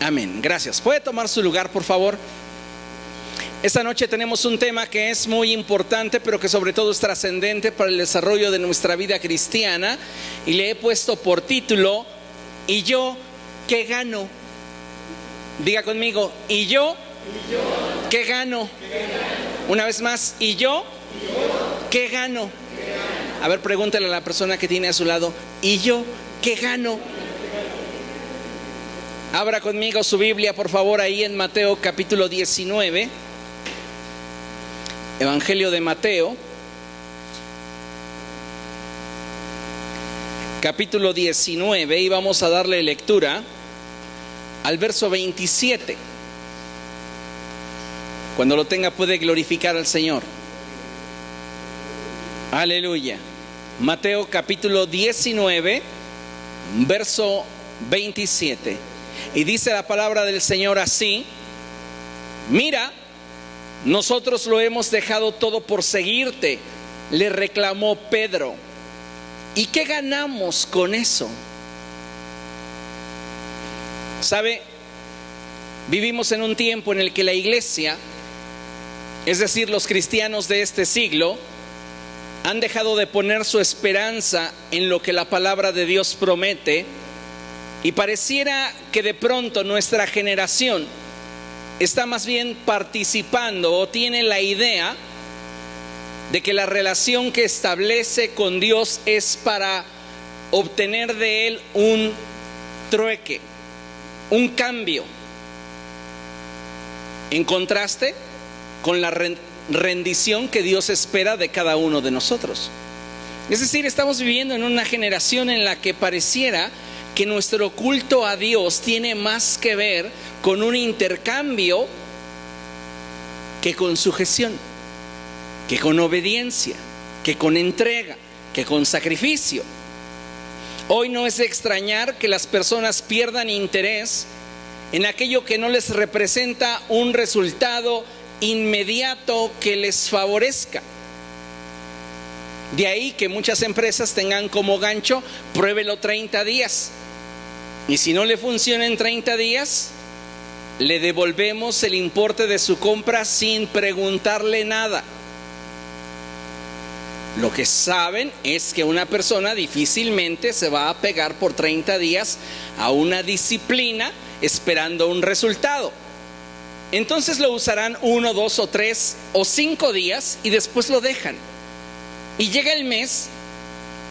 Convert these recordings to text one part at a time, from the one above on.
Amén. Gracias. ¿Puede tomar su lugar, por favor? Esta noche tenemos un tema que es muy importante, pero que sobre todo es trascendente para el desarrollo de nuestra vida cristiana. Y le he puesto por título: ¿y yo qué gano? Diga conmigo: ¿y yo qué gano? Una vez más: ¿y yo qué gano? A ver, pregúntale a la persona que tiene a su lado: ¿y yo qué gano? Abra conmigo su Biblia, por favor, ahí en Mateo capítulo 19. Evangelio de Mateo, capítulo 19, y vamos a darle lectura al verso 27. Cuando lo tenga puede glorificar al Señor. Aleluya. Mateo capítulo 19, verso 27. Y dice la palabra del Señor así: mira, nosotros lo hemos dejado todo por seguirte, le reclamó Pedro. ¿Y qué ganamos con eso? ¿Sabe? Vivimos en un tiempo en el que la iglesia, es decir, los cristianos de este siglo, han dejado de poner su esperanza en lo que la palabra de Dios promete, y pareciera que de pronto nuestra generación está más bien participando o tiene la idea de que la relación que establece con Dios es para obtener de Él un trueque, un cambio, en contraste con la rendición que Dios espera de cada uno de nosotros. Es decir, estamos viviendo en una generación en la que pareciera que nuestro culto a Dios tiene más que ver con un intercambio que con sujeción, que con obediencia, que con entrega, que con sacrificio. Hoy no es de extrañar que las personas pierdan interés en aquello que no les representa un resultado inmediato que les favorezca. De ahí que muchas empresas tengan como gancho: pruébelo 30 días. Y si no le funciona en 30 días, le devolvemos el importe de su compra sin preguntarle nada. Lo que saben es que una persona difícilmente se va a pegar por 30 días a una disciplina esperando un resultado. Entonces lo usarán 1, 2 o 3 o 5 días y después lo dejan. Y llega el mes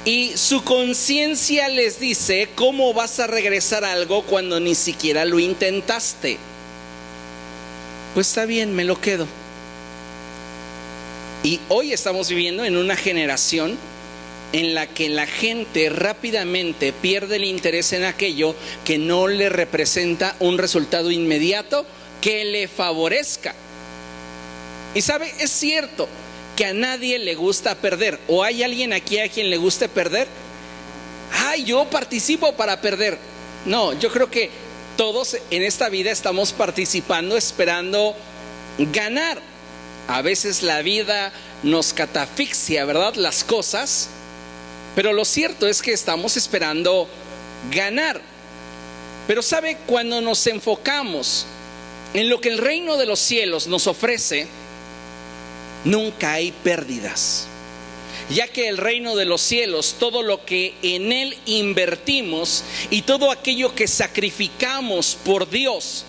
y su conciencia les dice: ¿cómo vas a regresar algo cuando ni siquiera lo intentaste? Pues está bien, me lo quedo. Y hoy estamos viviendo en una generación en la que la gente rápidamente pierde el interés en aquello que no le representa un resultado inmediato que le favorezca. Y sabe, es cierto que a nadie le gusta perder. ¿O hay alguien aquí a quien le guste perder? ¡Ay, yo participo para perder! No, yo creo que todos en esta vida estamos participando esperando ganar. A veces la vida nos catafixia, ¿verdad?, las cosas, pero lo cierto es que estamos esperando ganar. Pero ¿sabe? Cuando nos enfocamos en lo que el reino de los cielos nos ofrece, nunca hay pérdidas, ya que el reino de los cielos, todo lo que en él invertimos y todo aquello que sacrificamos por Dios,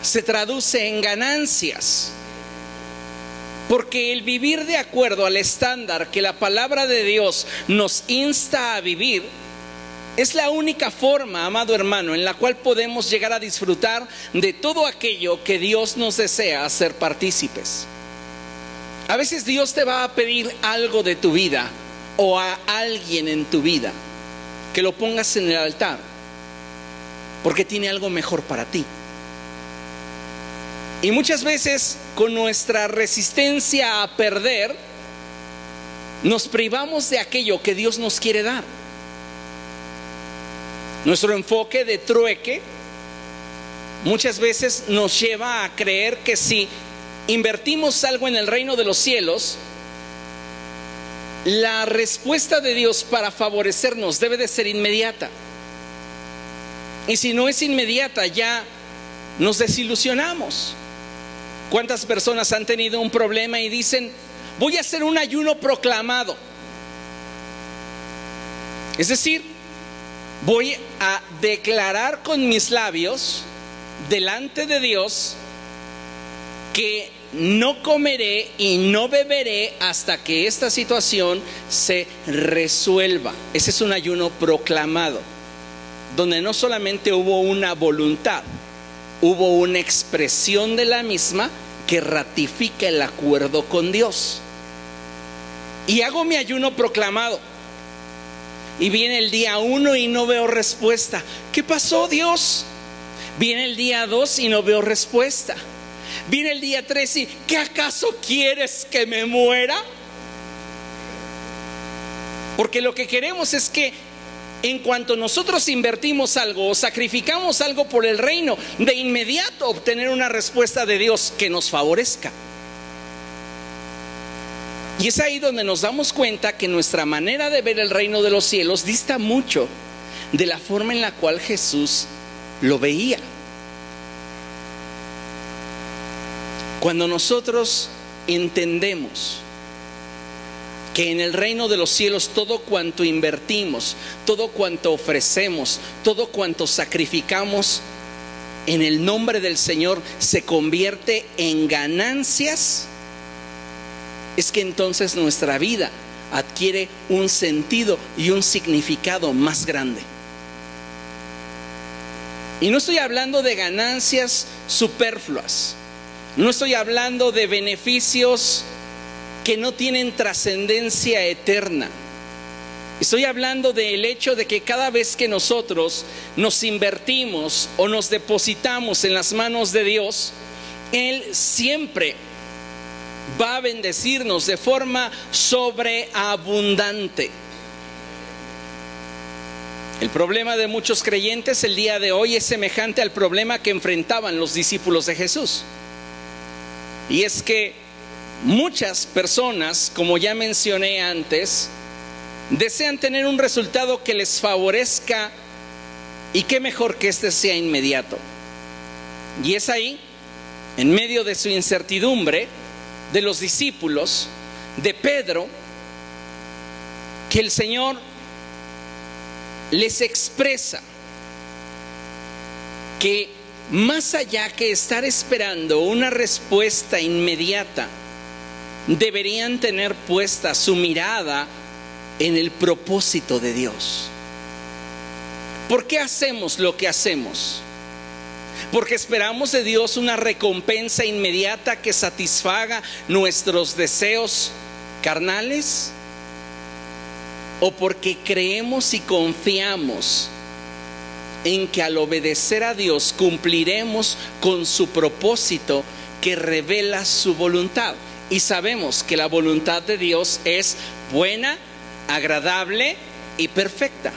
se traduce en ganancias. Porque el vivir de acuerdo al estándar que la palabra de Dios nos insta a vivir es la única forma, amado hermano, en la cual podemos llegar a disfrutar de todo aquello que Dios nos desea hacer partícipes. A veces Dios te va a pedir algo de tu vida o a alguien en tu vida, que lo pongas en el altar, porque tiene algo mejor para ti. Y muchas veces, con nuestra resistencia a perder, nos privamos de aquello que Dios nos quiere dar. Nuestro enfoque de trueque muchas veces nos lleva a creer que si invertimos algo en el reino de los cielos, la respuesta de Dios para favorecernos debe de ser inmediata. Y si no es inmediata, ya nos desilusionamos. ¿Cuántas personas han tenido un problema y dicen, voy a hacer un ayuno proclamado? Es decir, voy a declarar con mis labios delante de Dios que no comeré y no beberé hasta que esta situación se resuelva. Ese es un ayuno proclamado, donde no solamente hubo una voluntad, hubo una expresión de la misma que ratifica el acuerdo con Dios. Y hago mi ayuno proclamado. Y viene el día 1 y no veo respuesta. ¿Qué pasó, Dios? Viene el día 2 y no veo respuesta. Viene el día 3 y ¿qué acaso quieres que me muera? Porque lo que queremos es que en cuanto nosotros invertimos algo o sacrificamos algo por el reino, de inmediato obtener una respuesta de Dios que nos favorezca. Y es ahí donde nos damos cuenta que nuestra manera de ver el reino de los cielos dista mucho de la forma en la cual Jesús lo veía. Cuando nosotros entendemos que en el reino de los cielos todo cuanto invertimos, todo cuanto ofrecemos, todo cuanto sacrificamos en el nombre del Señor se convierte en ganancias, es que entonces nuestra vida adquiere un sentido y un significado más grande. Y no estoy hablando de ganancias superfluas, no estoy hablando de beneficios que no tienen trascendencia eterna. Estoy hablando del hecho de que cada vez que nosotros nos invertimos o nos depositamos en las manos de Dios, Él siempre va a bendecirnos de forma sobreabundante. El problema de muchos creyentes el día de hoy es semejante al problema que enfrentaban los discípulos de Jesús. Y es que muchas personas, como ya mencioné antes, desean tener un resultado que les favorezca, y qué mejor que este sea inmediato. Y es ahí, en medio de su incertidumbre, de los discípulos, de Pedro, que el Señor les expresa que más allá que estar esperando una respuesta inmediata, deberían tener puesta su mirada en el propósito de Dios. ¿Por qué hacemos lo que hacemos? ¿Porque esperamos de Dios una recompensa inmediata que satisfaga nuestros deseos carnales? ¿O porque creemos y confiamos en que al obedecer a Dios cumpliremos con su propósito que revela su voluntad? Y sabemos que la voluntad de Dios es buena, agradable y perfecta.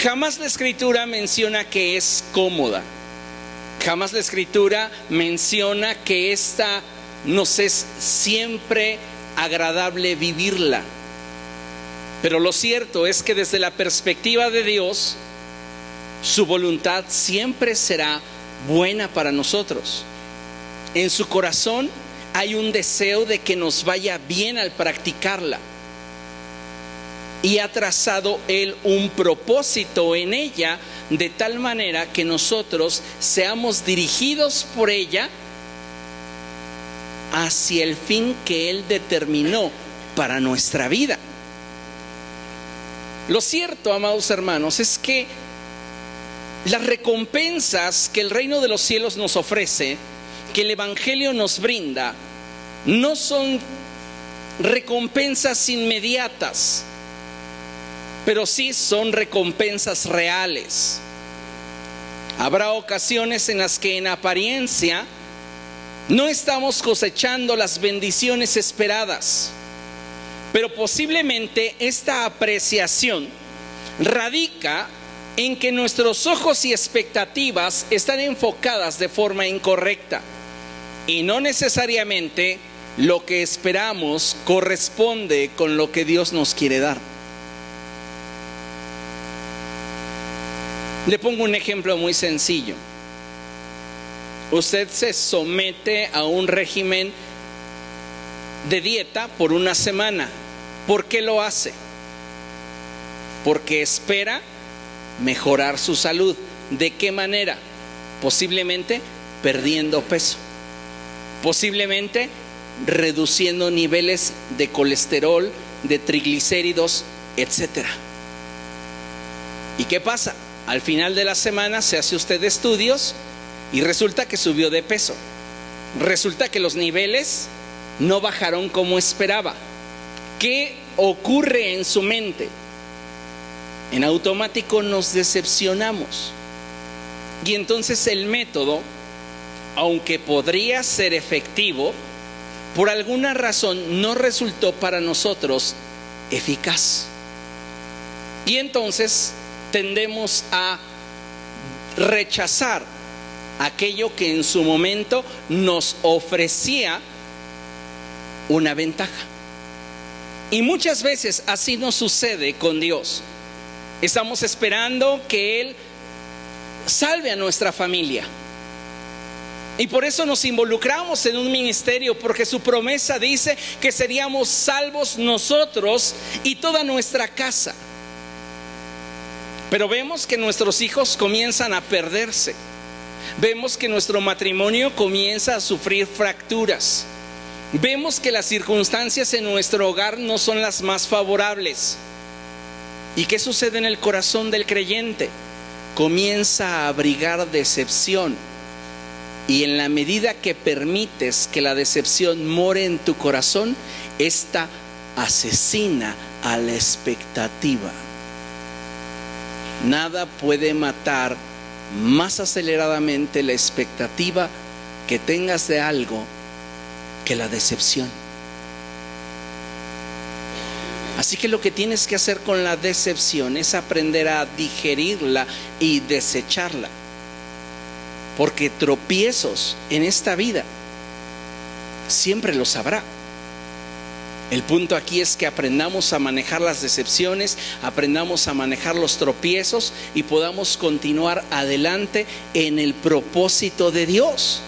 Jamás la Escritura menciona que es cómoda. Jamás la Escritura menciona que esta nos es siempre agradable vivirla. Pero lo cierto es que desde la perspectiva de Dios, su voluntad siempre será buena para nosotros. En su corazón hay un deseo de que nos vaya bien al practicarla. Y ha trazado Él un propósito en ella, de tal manera que nosotros seamos dirigidos por ella hacia el fin que Él determinó para nuestra vida. Lo cierto, amados hermanos, es que las recompensas que el reino de los cielos nos ofrece, que el Evangelio nos brinda, no son recompensas inmediatas, pero sí son recompensas reales. Habrá ocasiones en las que en apariencia no estamos cosechando las bendiciones esperadas, pero posiblemente esta apreciación radica en que nuestros ojos y expectativas están enfocadas de forma incorrecta y no necesariamente lo que esperamos corresponde con lo que Dios nos quiere dar. Le pongo un ejemplo muy sencillo. usted se somete a un régimen de dieta por una semana. ¿Por qué lo hace? Porque espera mejorar su salud. ¿De qué manera? Posiblemente perdiendo peso, posiblemente reduciendo niveles de colesterol, de triglicéridos, etcétera. ¿Y qué pasa? Al final de la semana se hace usted estudios y resulta que subió de peso. Resulta que los niveles no bajaron como esperaba. ¿Qué ocurre en su mente? En automático nos decepcionamos. Y entonces el método, aunque podría ser efectivo, por alguna razón no resultó para nosotros eficaz. Y entonces tendemos a rechazar aquello que en su momento nos ofrecía una ventaja. Y muchas veces así nos sucede con Dios. Estamos esperando que Él salve a nuestra familia. Y por eso nos involucramos en un ministerio, porque su promesa dice que seríamos salvos nosotros y toda nuestra casa. Pero vemos que nuestros hijos comienzan a perderse. Vemos que nuestro matrimonio comienza a sufrir fracturas. Vemos que las circunstancias en nuestro hogar no son las más favorables. ¿Y qué sucede en el corazón del creyente? Comienza a abrigar decepción. Y en la medida que permites que la decepción more en tu corazón, esta asesina a la expectativa. Nada puede matar más aceleradamente la expectativa que tengas de algo que la decepción. Así que lo que tienes que hacer con la decepción es aprender a digerirla y desecharla. Porque tropiezos en esta vida siempre los habrá. El punto aquí es que aprendamos a manejar las decepciones, aprendamos a manejar los tropiezos y podamos continuar adelante en el propósito de Dios.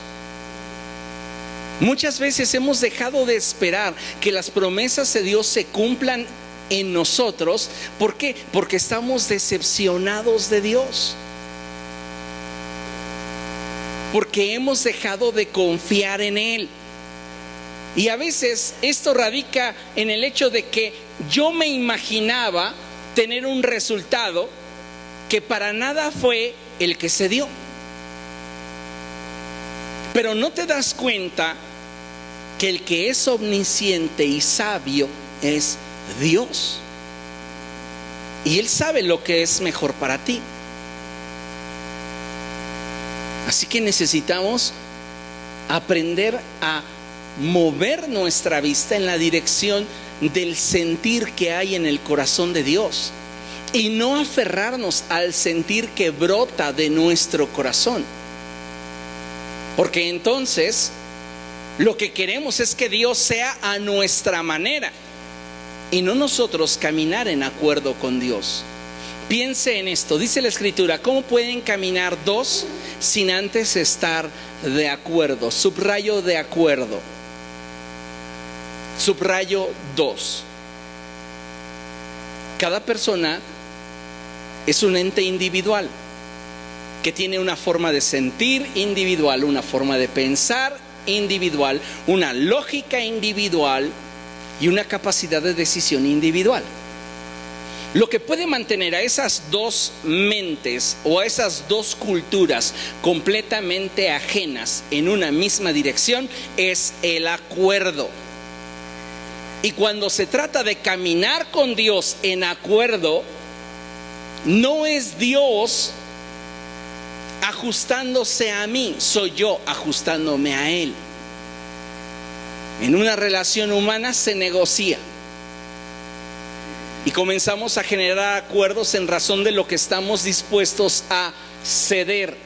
Muchas veces hemos dejado de esperar que las promesas de Dios se cumplan en nosotros. ¿Por qué? Porque estamos decepcionados de Dios. Porque hemos dejado de confiar en Él. Y a veces esto radica en el hecho de que yo me imaginaba tener un resultado que para nada fue el que se dio. Pero no te das cuenta que el que es omnisciente y sabio es Dios. Y Él sabe lo que es mejor para ti. Así que necesitamos aprender a mover nuestra vista en la dirección del sentir que hay en el corazón de Dios y no aferrarnos al sentir que brota de nuestro corazón, porque entonces lo que queremos es que Dios sea a nuestra manera y no nosotros caminar en acuerdo con Dios. Piense en esto, dice la Escritura: ¿cómo pueden caminar dos sin antes estar de acuerdo? Subrayo de acuerdo. Subrayo 2. Cada persona es un ente individual que tiene una forma de sentir individual, una forma de pensar individual, una lógica individual y una capacidad de decisión individual. Lo que puede mantener a esas dos mentes o a esas dos culturas completamente ajenas en una misma dirección es el acuerdo. Y cuando se trata de caminar con Dios en acuerdo, no es Dios ajustándose a mí, soy yo ajustándome a Él. En una relación humana se negocia y comenzamos a generar acuerdos en razón de lo que estamos dispuestos a ceder.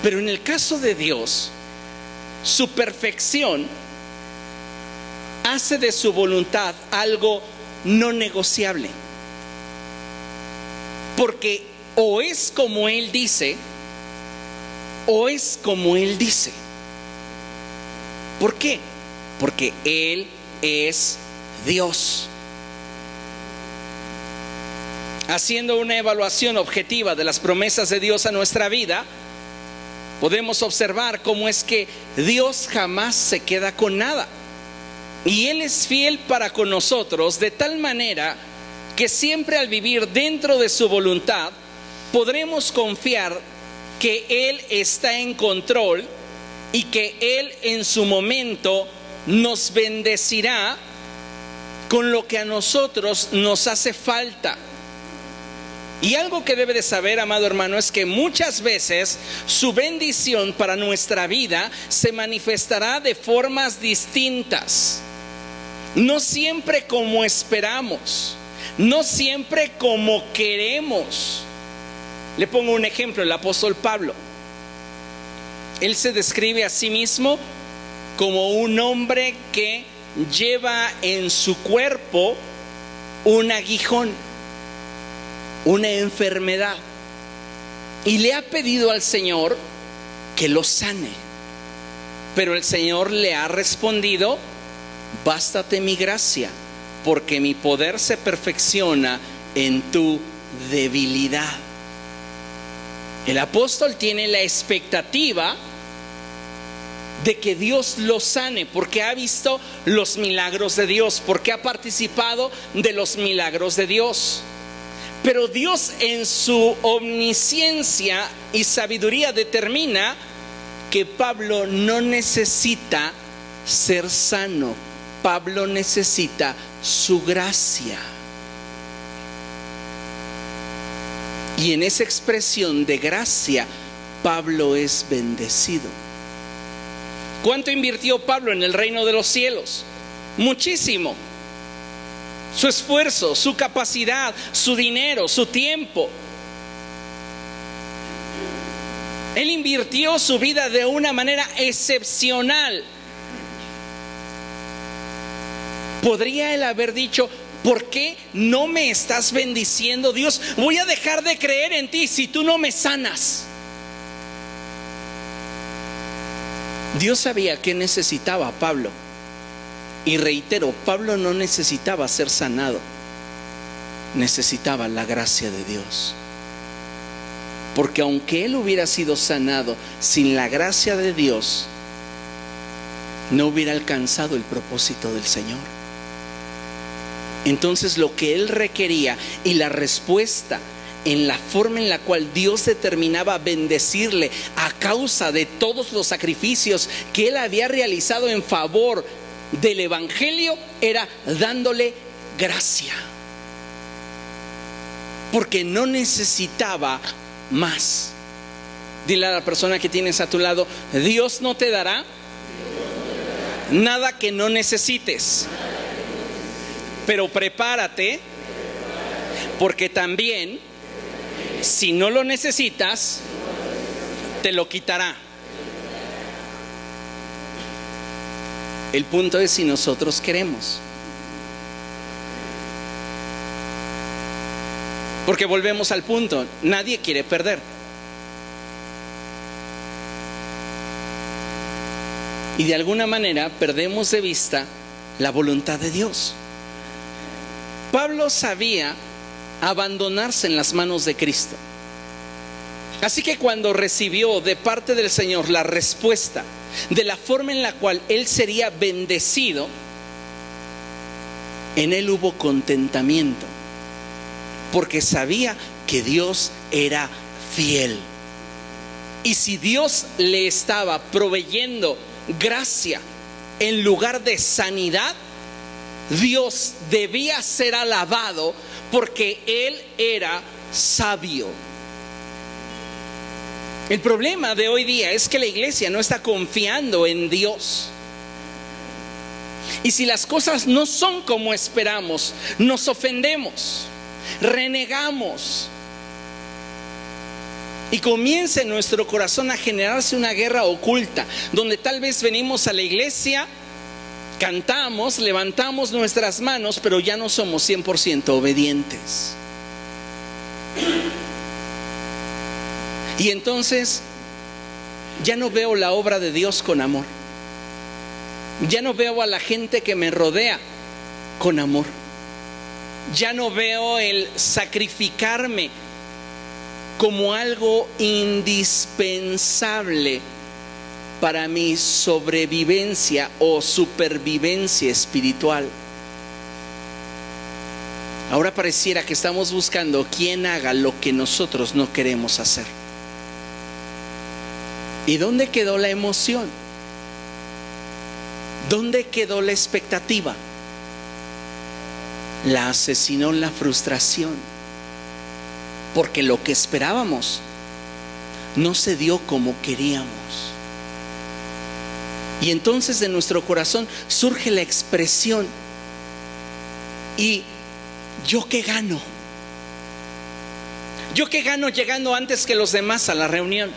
Pero en el caso de Dios, su perfección hace de su voluntad algo no negociable. Porque o es como Él dice o es como Él dice. ¿Por qué? Porque Él es Dios. Haciendo una evaluación objetiva de las promesas de Dios a nuestra vida, podemos observar cómo es que Dios jamás se queda con nada. Y Él es fiel para con nosotros de tal manera que siempre al vivir dentro de su voluntad, podremos confiar que Él está en control y que Él en su momento nos bendecirá con lo que a nosotros nos hace falta. Y algo que debe de saber, amado hermano, es que muchas veces su bendición para nuestra vida se manifestará de formas distintas. No siempre como esperamos, no siempre como queremos. Le pongo un ejemplo, el apóstol Pablo. Él se describe a sí mismo como un hombre que lleva en su cuerpo un aguijón, una enfermedad, y le ha pedido al Señor que lo sane. Pero el Señor le ha respondido: bástate mi gracia, porque mi poder se perfecciona en tu debilidad. El apóstol tiene la expectativa de que Dios lo sane, porque ha visto los milagros de Dios, porque ha participado de los milagros de Dios. Pero Dios en su omnisciencia y sabiduría determina que Pablo no necesita ser sano. Pablo necesita su gracia. Y en esa expresión de gracia, Pablo es bendecido. ¿Cuánto invirtió Pablo en el reino de los cielos? Muchísimo. Su esfuerzo, su capacidad, su dinero, su tiempo. Él invirtió su vida de una manera excepcional. ¿Podría él haber dicho: ¿por qué no me estás bendiciendo, Dios? Voy a dejar de creer en ti si tú no me sanas. Dios sabía que necesitaba a Pablo. Y reitero, Pablo no necesitaba ser sanado, necesitaba la gracia de Dios. Porque aunque él hubiera sido sanado sin la gracia de Dios, no hubiera alcanzado el propósito del Señor. Entonces lo que él requería y la respuesta en la forma en la cual Dios determinaba bendecirle a causa de todos los sacrificios que él había realizado en favor del evangelio, era dándole gracia, porque no necesitaba más. Dile a la persona que tienes a tu lado: Dios no te dará nada que no necesites, pero prepárate, porque también si no lo necesitas, te lo quitará. El punto es si nosotros queremos. Porque volvemos al punto, nadie quiere perder. Y de alguna manera perdemos de vista la voluntad de Dios. Pablo sabía abandonarse en las manos de Cristo. Así que cuando recibió de parte del Señor la respuesta de la forma en la cual él sería bendecido, en él hubo contentamiento, porque sabía que Dios era fiel. Y si Dios le estaba proveyendo gracia en lugar de sanidad, Dios debía ser alabado, porque él era sabio. El problema de hoy día es que la iglesia no está confiando en Dios. Y si las cosas no son como esperamos, nos ofendemos, renegamos, y comienza en nuestro corazón a generarse una guerra oculta, donde tal vez venimos a la iglesia, cantamos, levantamos nuestras manos, pero ya no somos 100% obedientes. Y entonces ya no veo la obra de Dios con amor. Ya no veo a la gente que me rodea con amor. Ya no veo el sacrificarme como algo indispensable para mi sobrevivencia o supervivencia espiritual. Ahora pareciera que estamos buscando quien haga lo que nosotros no queremos hacer. ¿Y dónde quedó la emoción? ¿Dónde quedó la expectativa? La asesinó la frustración, porque lo que esperábamos no se dio como queríamos. Y entonces de nuestro corazón surge la expresión: ¿y yo qué gano? ¿Yo qué gano llegando antes que los demás a la reunión?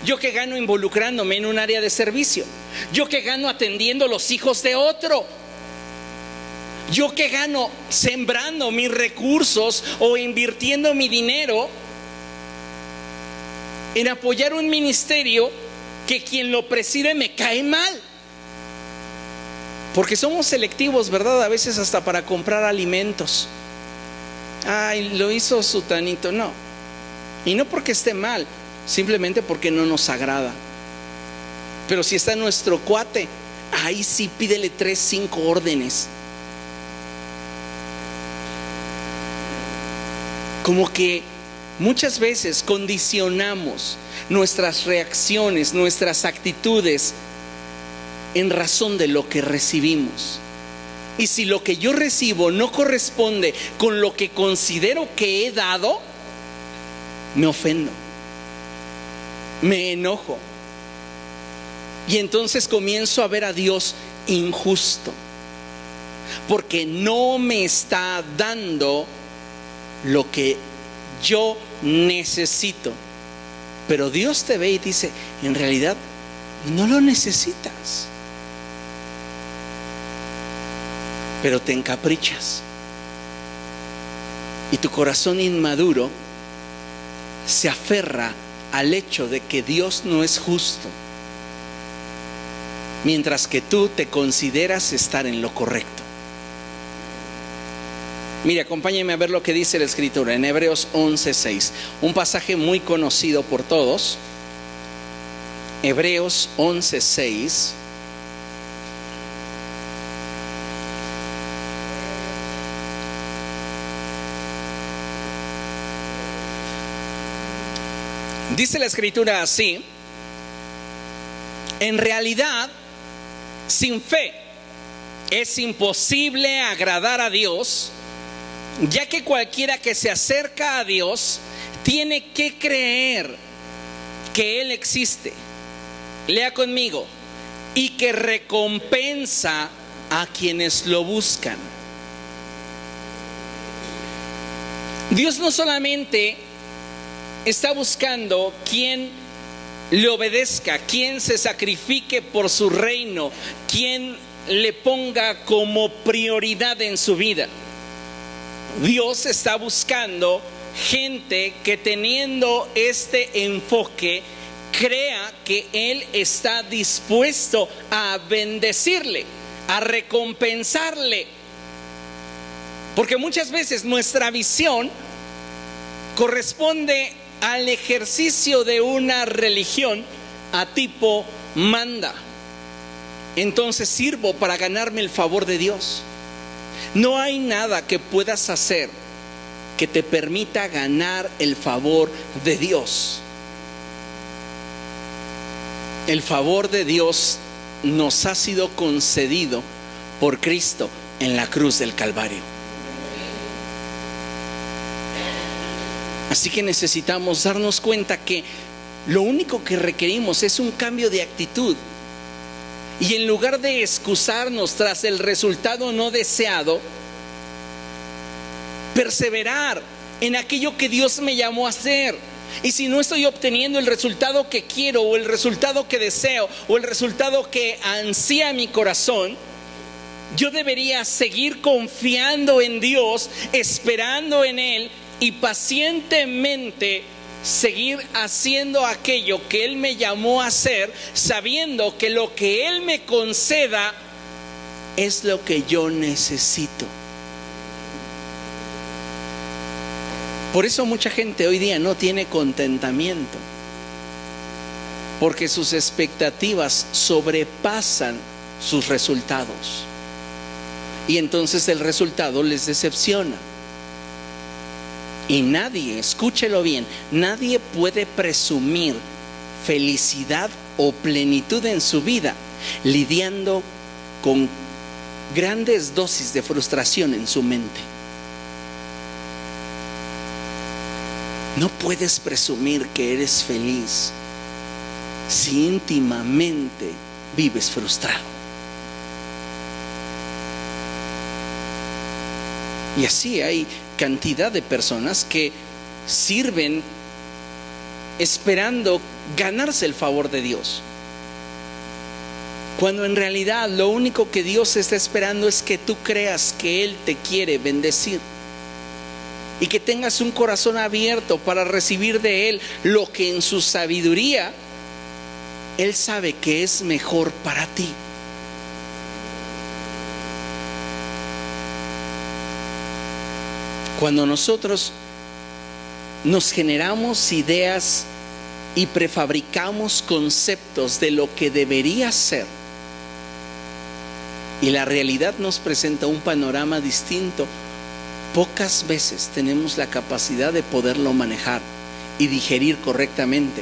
¿Yo qué gano involucrándome en un área de servicio? ¿Yo qué gano atendiendo los hijos de otro? ¿Yo qué gano sembrando mis recursos o invirtiendo mi dinero en apoyar un ministerio que quien lo preside me cae mal? Porque somos selectivos, ¿verdad? A veces hasta para comprar alimentos. Ay, lo hizo sutanito. No. Y no porque esté mal, simplemente porque no nos agrada. Pero si está nuestro cuate, ahí sí pídele 3, 5 órdenes. Como que muchas veces condicionamos nuestras reacciones, nuestras actitudes en razón de lo que recibimos. Y si lo que yo recibo no corresponde con lo que considero que he dado, me ofendo, me enojo. Y entonces comienzo a ver a Dios injusto, porque no me está dando lo que yo necesito. Pero Dios te ve y dice: en realidad no lo necesitas, pero te encaprichas. Y tu corazón inmaduro se aferra al hecho de que Dios no es justo, mientras que tú te consideras estar en lo correcto. Mire, acompáñenme a ver lo que dice la Escritura en Hebreos 11:6, un pasaje muy conocido por todos. Hebreos 11:6. Dice la Escritura así: en realidad, sin fe es imposible agradar a Dios, ya que cualquiera que se acerca a Dios tiene que creer que Él existe. Lea conmigo: y que recompensa a quienes lo buscan. Dios no solamente está buscando quien le obedezca, quien se sacrifique por su reino, quien le ponga como prioridad en su vida. Dios está buscando gente que, teniendo este enfoque, crea que Él está dispuesto a bendecirle, a recompensarle. Porque muchas veces nuestra visión corresponde al ejercicio de una religión a tipo manda. Entonces sirvo para ganarme el favor de Dios. No hay nada que puedas hacer que te permita ganar el favor de Dios. El favor de Dios nos ha sido concedido por Cristo en la cruz del Calvario. Así que necesitamos darnos cuenta que lo único que requerimos es un cambio de actitud. Y en lugar de excusarnos tras el resultado no deseado, perseverar en aquello que Dios me llamó a hacer. Y si no estoy obteniendo el resultado que quiero, o el resultado que deseo, o el resultado que ansía mi corazón, yo debería seguir confiando en Dios, esperando en Él y pacientemente seguir haciendo aquello que Él me llamó a hacer, sabiendo que lo que Él me conceda es lo que yo necesito. Por eso mucha gente hoy día no tiene contentamiento, porque sus expectativas sobrepasan sus resultados, y entonces el resultado les decepciona. Y nadie, escúchelo bien, nadie puede presumir felicidad o plenitud en su vida lidiando con grandes dosis de frustración en su mente. No puedes presumir que eres feliz si íntimamente vives frustrado. Y así hay cantidad de personas que sirven esperando ganarse el favor de Dios, cuando en realidad lo único que Dios está esperando es que tú creas que Él te quiere bendecir y que tengas un corazón abierto para recibir de Él lo que en su sabiduría Él sabe que es mejor para ti. Cuando nosotros nos generamos ideas y prefabricamos conceptos de lo que debería ser, y la realidad nos presenta un panorama distinto, pocas veces tenemos la capacidad de poderlo manejar y digerir correctamente,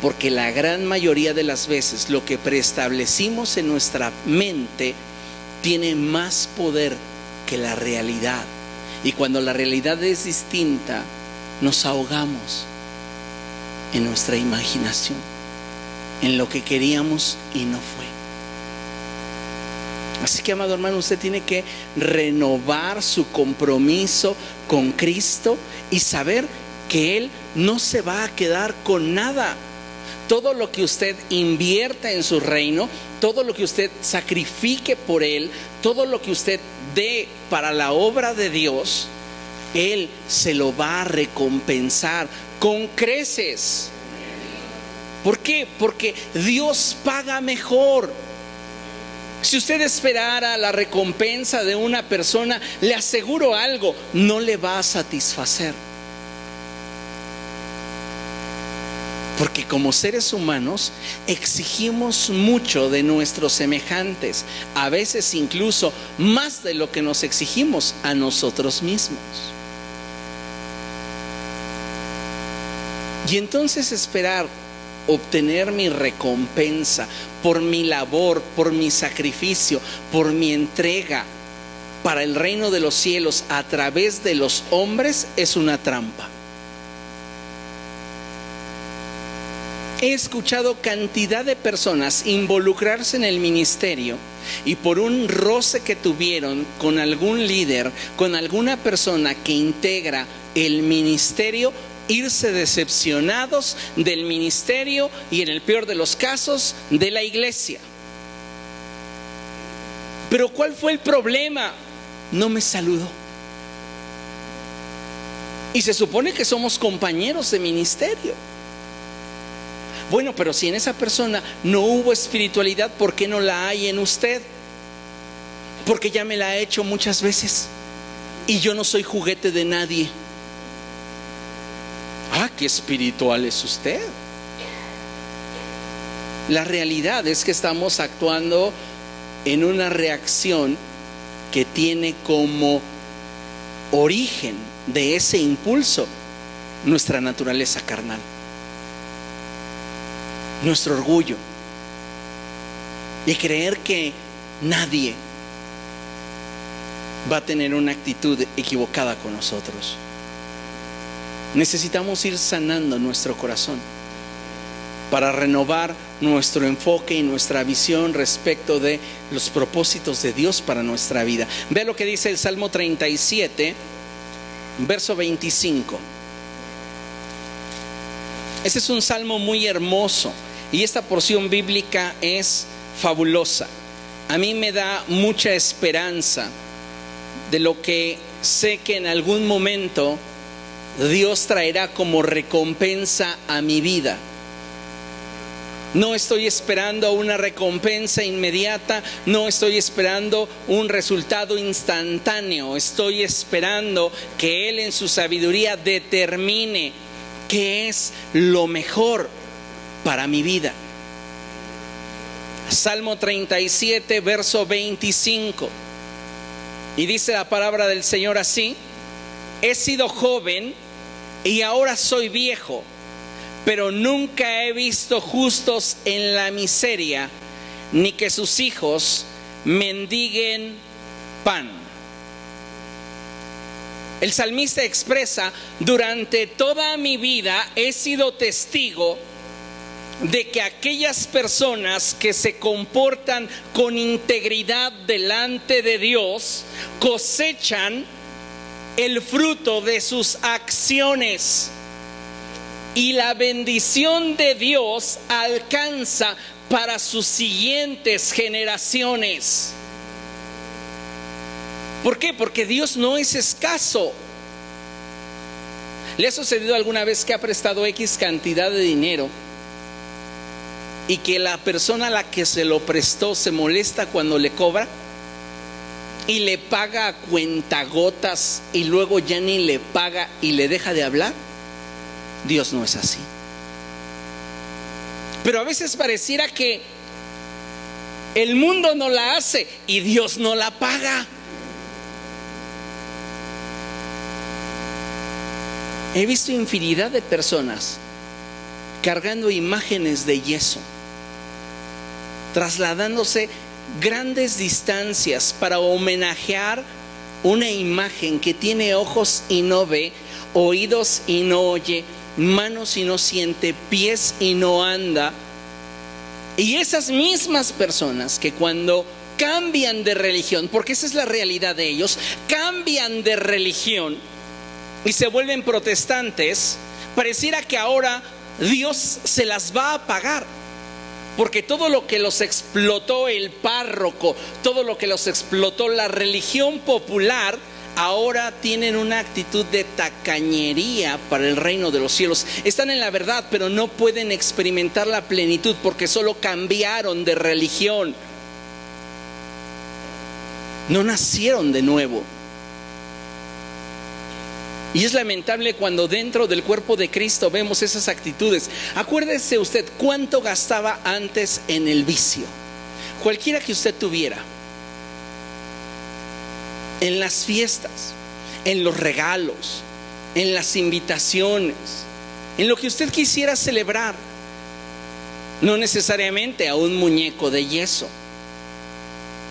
porque la gran mayoría de las veces lo que preestablecimos en nuestra mente tiene más poder que la realidad. Y cuando la realidad es distinta, nos ahogamos en nuestra imaginación, en lo que queríamos y no fue. Así que, amado hermano, usted tiene que renovar su compromiso con Cristo y saber que Él no se va a quedar con nada. Todo lo que usted invierta en su reino, todo lo que usted sacrifique por Él, todo lo que usted dé para la obra de Dios, Él se lo va a recompensar con creces. ¿Por qué? Porque Dios paga mejor. Si usted esperara la recompensa de una persona, le aseguro algo, no le va a satisfacer. Porque como seres humanos exigimos mucho de nuestros semejantes, a veces incluso más de lo que nos exigimos a nosotros mismos. Y entonces esperar obtener mi recompensa por mi labor, por mi sacrificio, por mi entrega para el reino de los cielos a través de los hombres es una trampa. He escuchado cantidad de personas involucrarse en el ministerio y por un roce que tuvieron con algún líder, con alguna persona que integra el ministerio, irse decepcionados del ministerio y, en el peor de los casos, de la iglesia. Pero ¿cuál fue el problema? No me saludó. Y se supone que somos compañeros de ministerio. Bueno, pero si en esa persona no hubo espiritualidad, ¿por qué no la hay en usted? Porque ya me la he hecho muchas veces y yo no soy juguete de nadie. Ah, qué espiritual es usted. La realidad es que estamos actuando en una reacción que tiene como origen de ese impulso nuestra naturaleza carnal, nuestro orgullo, y creer que nadie va a tener una actitud equivocada con nosotros. Necesitamos ir sanando nuestro corazón para renovar nuestro enfoque y nuestra visión respecto de los propósitos de Dios para nuestra vida. Vea lo que dice el Salmo 37, verso 25. Este es un salmo muy hermoso y esta porción bíblica es fabulosa. A mí me da mucha esperanza de lo que sé que en algún momento Dios traerá como recompensa a mi vida. No estoy esperando una recompensa inmediata, no estoy esperando un resultado instantáneo, estoy esperando que Él en su sabiduría determine qué es lo mejor para mi vida. Salmo 37, verso 25. Y dice la palabra del Señor así: he sido joven y ahora soy viejo, pero nunca he visto justos en la miseria, ni que sus hijos mendiguen pan. El salmista expresa: durante toda mi vida he sido testigo de que aquellas personas que se comportan con integridad delante de Dios cosechan el fruto de sus acciones. Y la bendición de Dios alcanza para sus siguientes generaciones. ¿Por qué? Porque Dios no es escaso. ¿Le ha sucedido alguna vez que ha prestado X cantidad de dinero y que la persona a la que se lo prestó se molesta cuando le cobra y le paga a cuentagotas y luego ya ni le paga y le deja de hablar? Dios no es así. Pero a veces pareciera que el mundo no la hace y Dios no la paga. He visto infinidad de personas cargando imágenes de yeso, trasladándose grandes distancias para homenajear una imagen que tiene ojos y no ve, oídos y no oye, manos y no siente, pies y no anda. Y esas mismas personas que cuando cambian de religión, porque esa es la realidad de ellos, cambian de religión y se vuelven protestantes, pareciera que ahora Dios se las va a pagar, porque todo lo que los explotó el párroco, todo lo que los explotó la religión popular, ahora tienen una actitud de tacañería para el reino de los cielos. Están en la verdad, pero no pueden experimentar la plenitud porque solo cambiaron de religión. No nacieron de nuevo. Y es lamentable cuando dentro del cuerpo de Cristo vemos esas actitudes. Acuérdese usted cuánto gastaba antes en el vicio, cualquiera que usted tuviera, en las fiestas, en los regalos, en las invitaciones, en lo que usted quisiera celebrar. No necesariamente a un muñeco de yeso,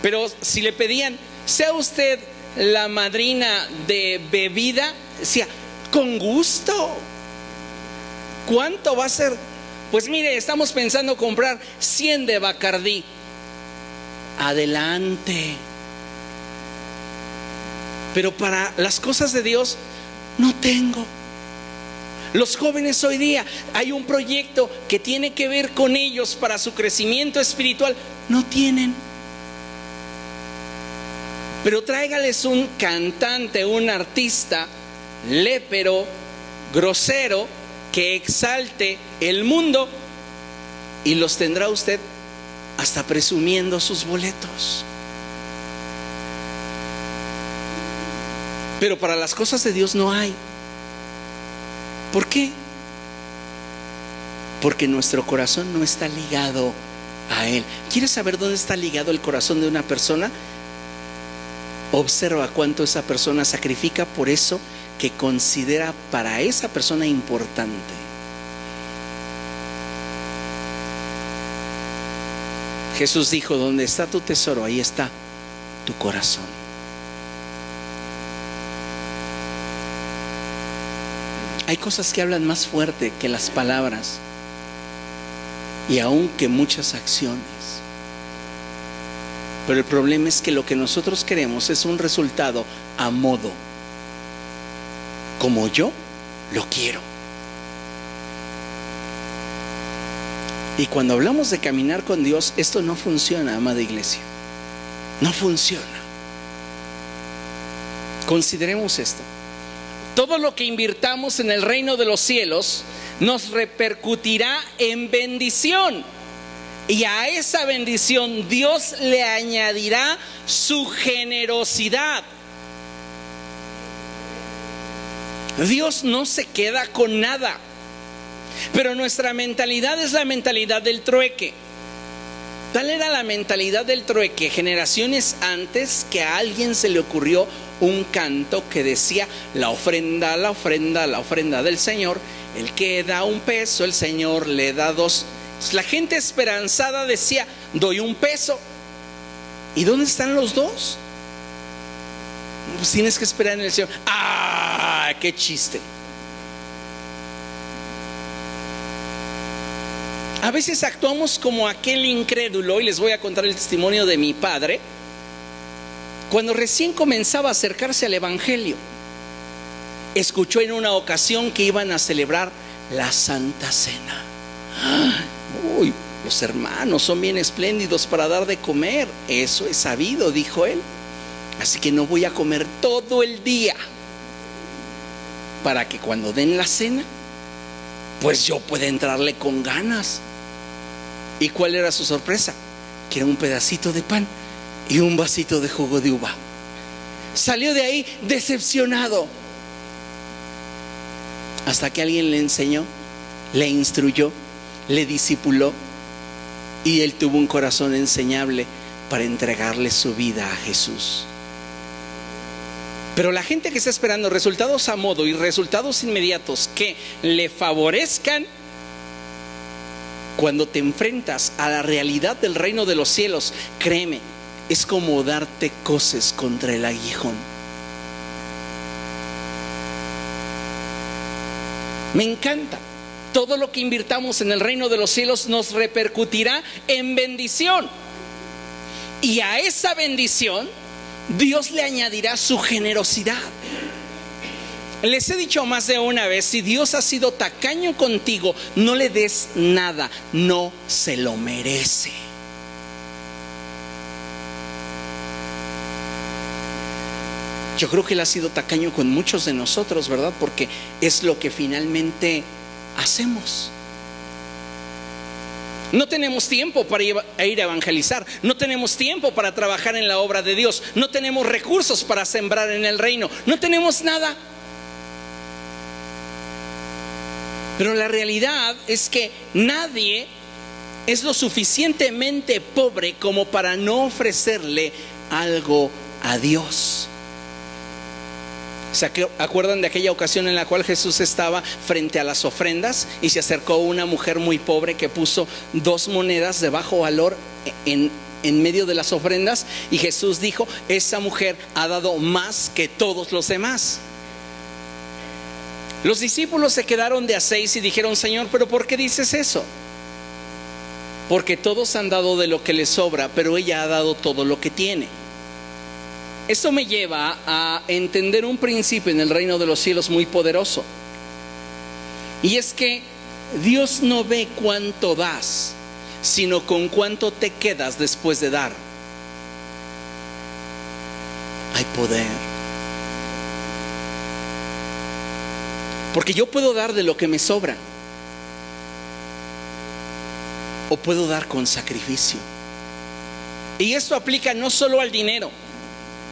pero si le pedían, sea usted la madrina de bebida, decía, con gusto. ¿Cuánto va a ser? Pues mire, estamos pensando comprar 100 de Bacardí. Adelante. Pero para las cosas de Dios no tengo. Los jóvenes hoy día, hay un proyecto que tiene que ver con ellos para su crecimiento espiritual, no tienen. Pero tráigales un cantante, un artista lépero, grosero, que exalte el mundo, y los tendrá usted hasta presumiendo sus boletos. Pero para las cosas de Dios no hay. ¿Por qué? Porque nuestro corazón no está ligado a Él. ¿Quieres saber dónde está ligado el corazón de una persona? Observa cuánto esa persona sacrifica por eso que considera para esa persona importante. Jesús dijo: donde está tu tesoro, ahí está tu corazón. Hay cosas que hablan más fuerte que las palabras y aún que muchas acciones. Pero el problema es que lo que nosotros queremos es un resultado a modo, como yo lo quiero. Y cuando hablamos de caminar con Dios, esto no funciona, amada iglesia. No funciona. Consideremos esto. Todo lo que invirtamos en el reino de los cielos nos repercutirá en bendición. Y a esa bendición Dios le añadirá su generosidad. Dios no se queda con nada. Pero nuestra mentalidad es la mentalidad del trueque. Tal era la mentalidad del trueque generaciones antes, que a alguien se le ocurrió un canto que decía: la ofrenda, la ofrenda, la ofrenda del Señor. El que da $1, el Señor le da 2. La gente esperanzada decía: doy $1. ¿Y dónde están los 2? Pues tienes que esperar en el Señor. ¡Ah! ¡Qué chiste! A veces actuamos como aquel incrédulo, y les voy a contar el testimonio de mi padre. Cuando recién comenzaba a acercarse al Evangelio, escuchó en una ocasión que iban a celebrar la Santa Cena. Uy, los hermanos son bien espléndidos para dar de comer. Eso es sabido, dijo él. Así que no voy a comer todo el día, para que cuando den la cena, pues yo pueda entrarle con ganas. ¿Y cuál era su sorpresa? Que era un pedacito de pan y un vasito de jugo de uva. Salió de ahí decepcionado, hasta que alguien le enseñó, le instruyó, le discipuló, y él tuvo un corazón enseñable para entregarle su vida a Jesús. Pero la gente que está esperando resultados a modo y resultados inmediatos que le favorezcan, cuando te enfrentas a la realidad del reino de los cielos, créeme, es como darte coces contra el aguijón. Me encanta. Todo lo que invirtamos en el reino de los cielos nos repercutirá en bendición. Y a esa bendición Dios le añadirá su generosidad. Les he dicho más de una vez: si Dios ha sido tacaño contigo, no le des nada, no se lo merece. Yo creo que Él ha sido tacaño con muchos de nosotros, ¿verdad? Porque es lo que finalmente hacemos. No tenemos tiempo para ir a evangelizar. No tenemos tiempo para trabajar en la obra de Dios. No tenemos recursos para sembrar en el reino. No tenemos nada. Pero la realidad es que nadie es lo suficientemente pobre como para no ofrecerle algo a Dios. ¿Se acuerdan de aquella ocasión en la cual Jesús estaba frente a las ofrendas y se acercó una mujer muy pobre que puso 2 monedas de bajo valor en medio de las ofrendas? Y Jesús dijo: esa mujer ha dado más que todos los demás. Los discípulos se quedaron de a 6 y dijeron: Señor, ¿pero por qué dices eso? Porque todos han dado de lo que les sobra, pero ella ha dado todo lo que tiene. Esto me lleva a entender un principio en el reino de los cielos muy poderoso. Y es que Dios no ve cuánto das, sino con cuánto te quedas después de dar. Hay poder. Porque yo puedo dar de lo que me sobra, o puedo dar con sacrificio. Y esto aplica no solo al dinero,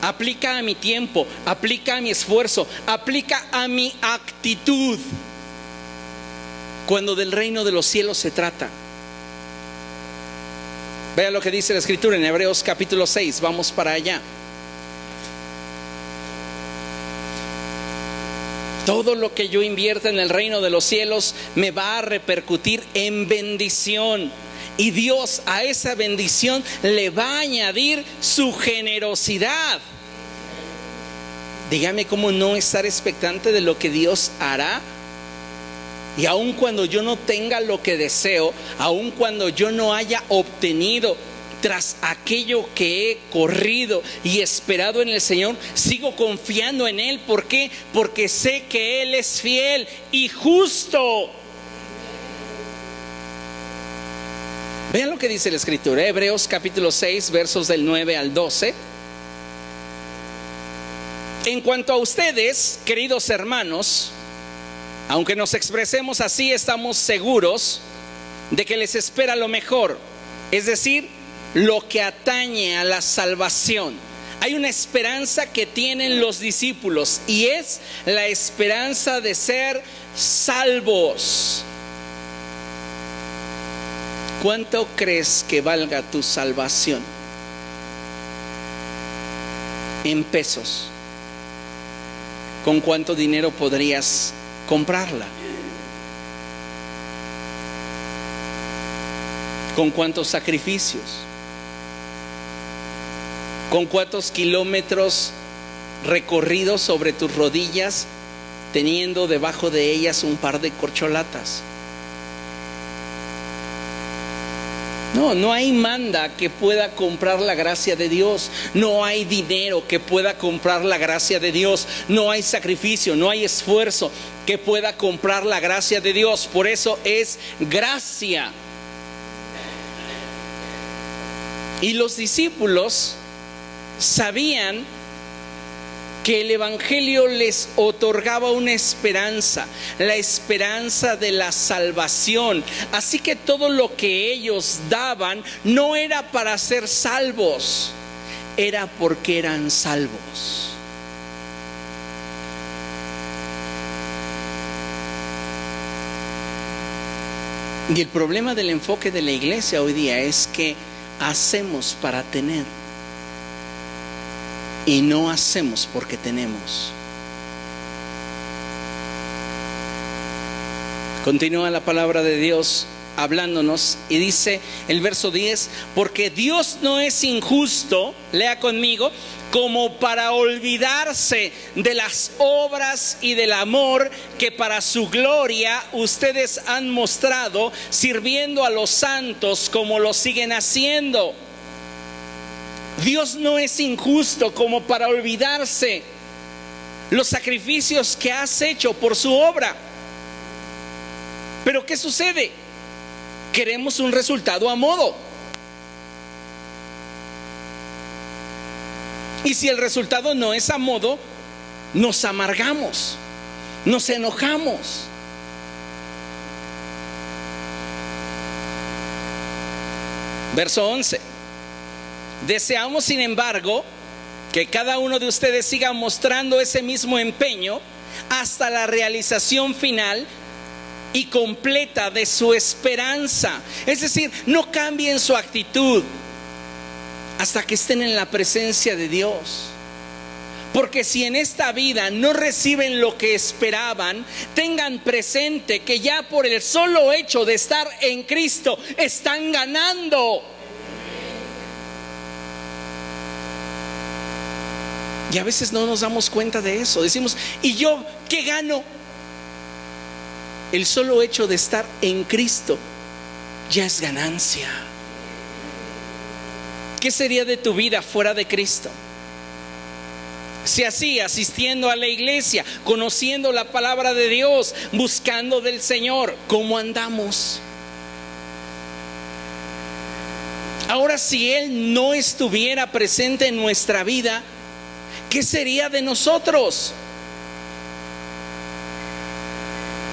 aplica a mi tiempo, aplica a mi esfuerzo, aplica a mi actitud. Cuando del reino de los cielos se trata, vean lo que dice la Escritura en Hebreos capítulo 6. Vamos para allá. Todo lo que yo invierta en el reino de los cielos me va a repercutir en bendición. Y Dios a esa bendición le va a añadir su generosidad. Dígame cómo no estar expectante de lo que Dios hará. Y aun cuando yo no tenga lo que deseo, aun cuando yo no haya obtenido tras aquello que he corrido y esperado en el Señor, sigo confiando en Él. ¿Por qué? Porque sé que Él es fiel y justo. Vean lo que dice la Escritura, Hebreos capítulo 6, versos del 9 al 12. En cuanto a ustedes, queridos hermanos, aunque nos expresemos así, estamos seguros de que les espera lo mejor, es decir, lo que atañe a la salvación. Hay una esperanza que tienen los discípulos y es la esperanza de ser salvos. ¿Cuánto crees que valga tu salvación? En pesos. ¿Con cuánto dinero podrías comprarla? ¿Con cuántos sacrificios? ¿Con cuántos kilómetros recorridos sobre tus rodillas, teniendo debajo de ellas un par de corcholatas? No hay manda que pueda comprar la gracia de Dios. No hay dinero que pueda comprar la gracia de Dios. No hay sacrificio, no hay esfuerzo que pueda comprar la gracia de Dios. Por eso es gracia. Y los discípulos sabían que el Evangelio les otorgaba una esperanza, la esperanza de la salvación. Así que todo lo que ellos daban no era para ser salvos, era porque eran salvos. Y el problema del enfoque de la iglesia hoy día es que hacemos para tener y no hacemos porque tenemos. Continúa la palabra de Dios hablándonos y dice el verso 10: porque Dios no es injusto, lea conmigo, como para olvidarse de las obras y del amor que para su gloria ustedes han mostrado, sirviendo a los santos como lo siguen haciendo. Dios no es injusto como para olvidarse los sacrificios que has hecho por su obra. Pero ¿qué sucede? Queremos un resultado a modo. Y si el resultado no es a modo, nos amargamos, nos enojamos. Verso 11. Deseamos, sin embargo, que cada uno de ustedes siga mostrando ese mismo empeño hasta la realización final y completa de su esperanza. Es decir, no cambien su actitud hasta que estén en la presencia de Dios. Porque si en esta vida no reciben lo que esperaban, tengan presente que ya por el solo hecho de estar en Cristo están ganando. Y a veces no nos damos cuenta de eso. Decimos, ¿y yo qué gano? El solo hecho de estar en Cristo ya es ganancia. ¿Qué sería de tu vida fuera de Cristo? Si así, asistiendo a la iglesia, conociendo la palabra de Dios, buscando del Señor, ¿cómo andamos? Ahora, si Él no estuviera presente en nuestra vida, ¿qué sería de nosotros?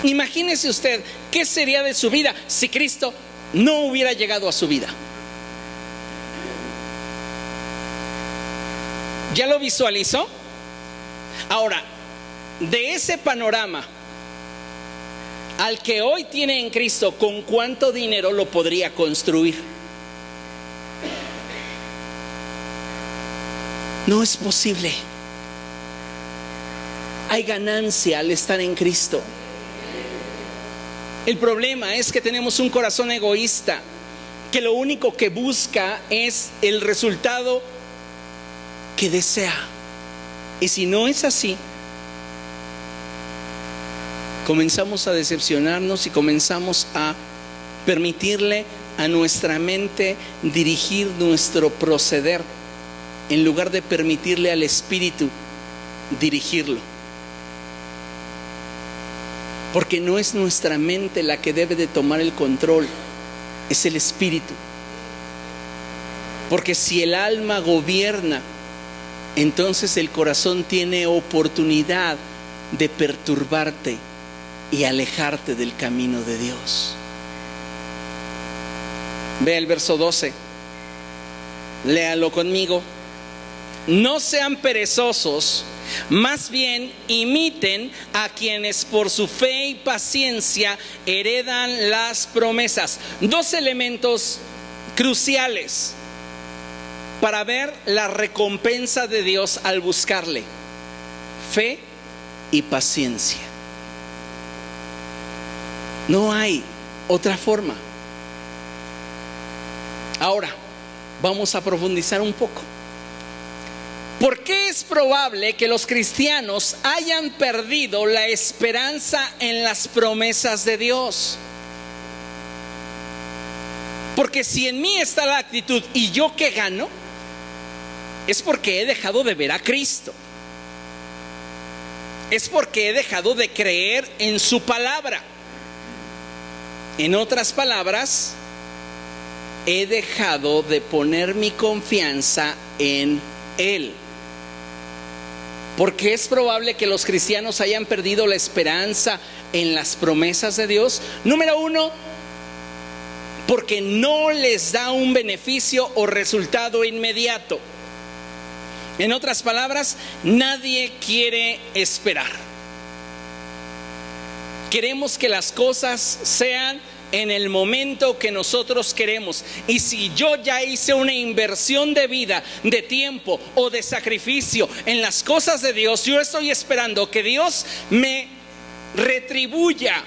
Imagínese usted, ¿qué sería de su vida si Cristo no hubiera llegado a su vida? ¿Ya lo visualizó? Ahora, de ese panorama al que hoy tiene en Cristo, ¿con cuánto dinero lo podría construir? No es posible. Hay ganancia al estar en Cristo. El problema es que tenemos un corazón egoísta que lo único que busca es el resultado que desea. Y si no es así, comenzamos a decepcionarnos y comenzamos a permitirle a nuestra mente dirigir nuestro proceder en lugar de permitirle al Espíritu dirigirlo. Porque no es nuestra mente la que debe de tomar el control, es el Espíritu. Porque si el alma gobierna entonces el corazón tiene oportunidad de perturbarte y alejarte del camino de Dios. Ve el verso 12, léalo conmigo. No sean perezosos, más bien imiten a quienes por su fe y paciencia heredan las promesas. Dos elementos cruciales para ver la recompensa de Dios al buscarle: fe y paciencia. No hay otra forma. Ahora vamos a profundizar un poco. ¿Por qué es probable que los cristianos hayan perdido la esperanza en las promesas de Dios? Porque si en mí está la actitud ¿y yo qué gano?, es porque he dejado de ver a Cristo. Es porque he dejado de creer en su palabra. En otras palabras, he dejado de poner mi confianza en Él. ¿Por qué es probable que los cristianos hayan perdido la esperanza en las promesas de Dios? Número uno, porque no les da un beneficio o resultado inmediato. En otras palabras, nadie quiere esperar. Queremos que las cosas sean en el momento que nosotros queremos. Y si yo ya hice una inversión de vida, de tiempo o de sacrificio en las cosas de Dios, yo estoy esperando que Dios me retribuya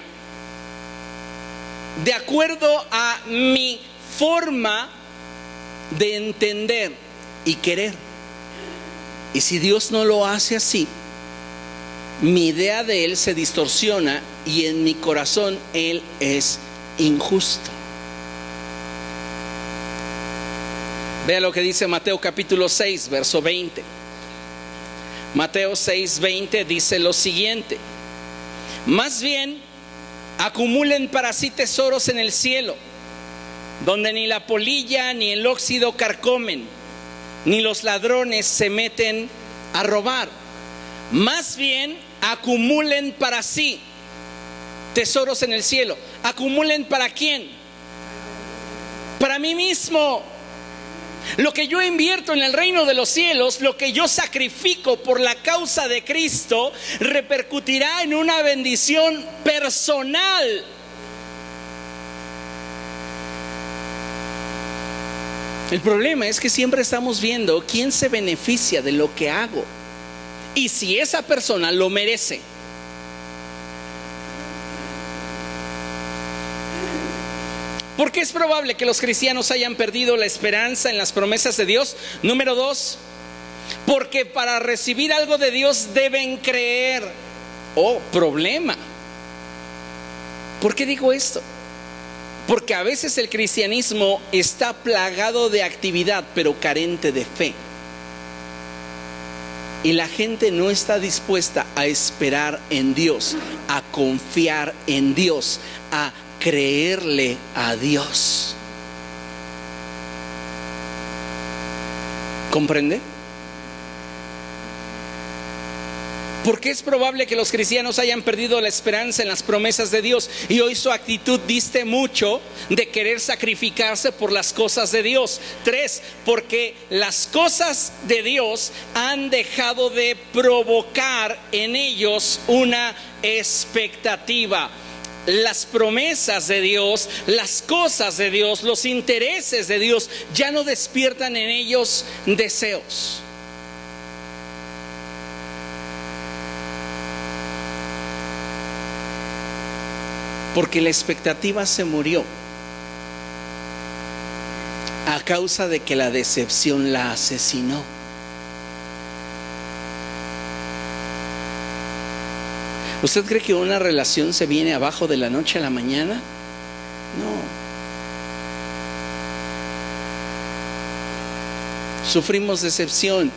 de acuerdo a mi forma de entender y querer. Y si Dios no lo hace así, mi idea de Él se distorsiona y en mi corazón Él es injusto. Vea lo que dice Mateo capítulo 6, verso 20. Mateo 6, 20 dice lo siguiente: más bien acumulen para sí tesoros en el cielo, donde ni la polilla ni el óxido carcomen, ni los ladrones se meten a robar. Más bien acumulen para sí tesoros en el cielo. ¿Acumulen para quién? Para mí mismo. Lo que yo invierto en el reino de los cielos, lo que yo sacrifico por la causa de Cristo, repercutirá en una bendición personal. El problema es que siempre estamos viendo quién se beneficia de lo que hago y si esa persona lo merece. ¿Por qué es probable que los cristianos hayan perdido la esperanza en las promesas de Dios? Número 2, porque para recibir algo de Dios deben creer. Oh, problema. ¿Por qué digo esto? Porque a veces el cristianismo está plagado de actividad, pero carente de fe. Y la gente no está dispuesta a esperar en Dios, a confiar en Dios, a creerle a Dios. ¿Comprende? Porque es probable que los cristianos hayan perdido la esperanza en las promesas de Dios y hoy su actitud diste mucho de querer sacrificarse por las cosas de Dios. 3, porque las cosas de Dios han dejado de provocar en ellos una expectativa. Las promesas de Dios, las cosas de Dios, los intereses de Dios ya no despiertan en ellos deseos. Porque la expectativa se murió a causa de que la decepción la asesinó. ¿Usted cree que una relación se viene abajo de la noche a la mañana? No. Sufrimos decepción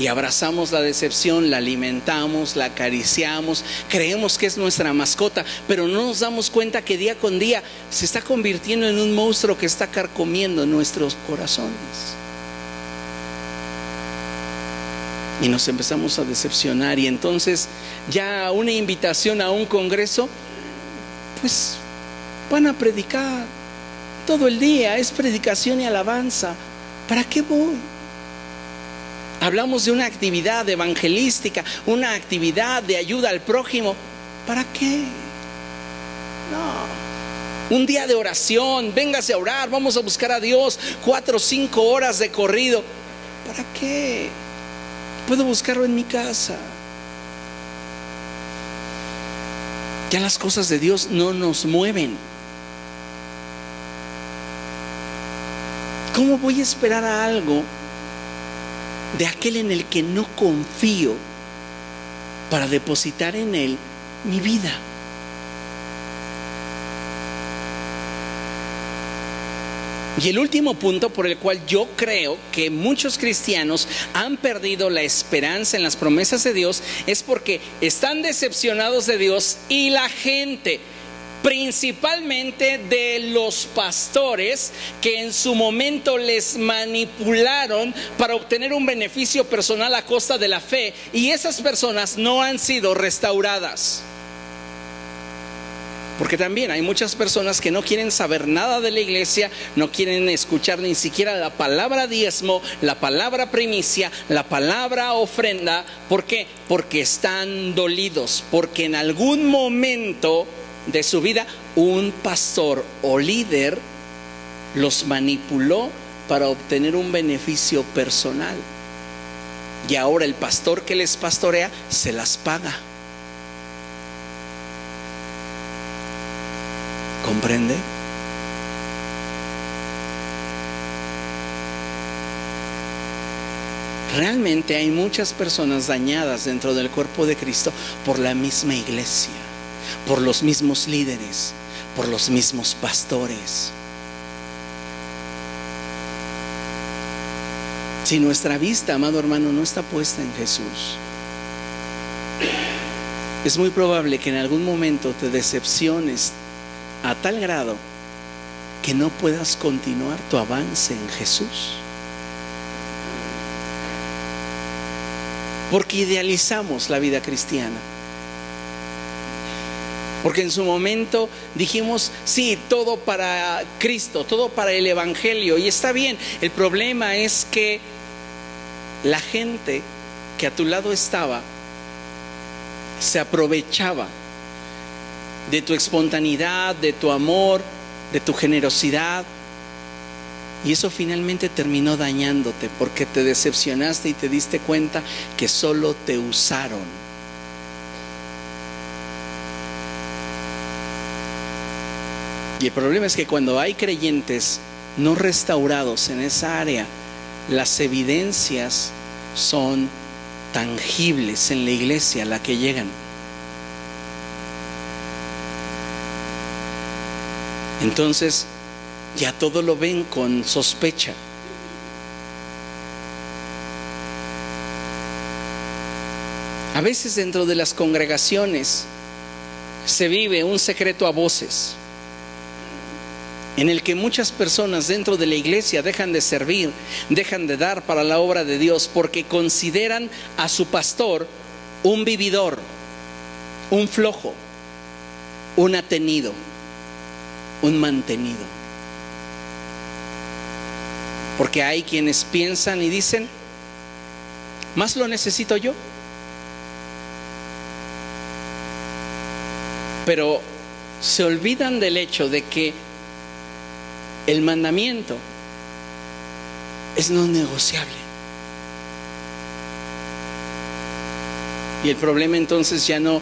y abrazamos la decepción, la alimentamos, la acariciamos, creemos que es nuestra mascota, pero no nos damos cuenta que día con día se está convirtiendo en un monstruo que está carcomiendo nuestros corazones. Y nos empezamos a decepcionar, y entonces ya una invitación a un congreso, pues van a predicar todo el día, es predicación y alabanza. ¿Para qué voy? Hablamos de una actividad evangelística, una actividad de ayuda al prójimo. ¿Para qué? No. Un día de oración, véngase a orar, vamos a buscar a Dios 4 o 5 horas de corrido. ¿Para qué? Puedo buscarlo en mi casa. Ya las cosas de Dios no nos mueven. ¿Cómo voy a esperar a algo de aquel en el que no confío para depositar en él mi vida? Y el último punto por el cual yo creo que muchos cristianos han perdido la esperanza en las promesas de Dios es porque están decepcionados de Dios, y la gente, principalmente de los pastores, que en su momento les manipularon para obtener un beneficio personal a costa de la fe, y esas personas no han sido restauradas. Porque también hay muchas personas que no quieren saber nada de la iglesia, no quieren escuchar ni siquiera la palabra diezmo, la palabra primicia, la palabra ofrenda. ¿Por qué? Porque están dolidos, porque en algún momento de su vida un pastor o líder los manipuló para obtener un beneficio personal, y ahora el pastor que les pastorea se las paga. ¿Comprende? Realmente hay muchas personas dañadas dentro del cuerpo de Cristo por la misma iglesia, por los mismos líderes, por los mismos pastores. Si nuestra vista, amado hermano, no está puesta en Jesús, es muy probable que en algún momento te decepciones a tal grado que no puedas continuar tu avance en Jesús. Porque idealizamos la vida cristiana. Porque en su momento dijimos, sí, todo para Cristo, todo para el Evangelio, y está bien. El problema es que la gente que a tu lado estaba se aprovechaba de tu espontaneidad, de tu amor, de tu generosidad, y eso finalmente terminó dañándote, porque te decepcionaste y te diste cuenta que solo te usaron. Y el problema es que cuando hay creyentes no restaurados en esa área, las evidencias son tangibles en la iglesia a la que llegan. Entonces ya todo lo ven con sospecha. A veces dentro de las congregaciones se vive un secreto a voces, en el que muchas personas dentro de la iglesia dejan de servir, dejan de dar para la obra de Dios, porque consideran a su pastor un vividor, un flojo, un atenido, un mantenido. Porque hay quienes piensan y dicen, más lo necesito yo. Pero se olvidan del hecho de que el mandamiento es no negociable. Y el problema entonces ya no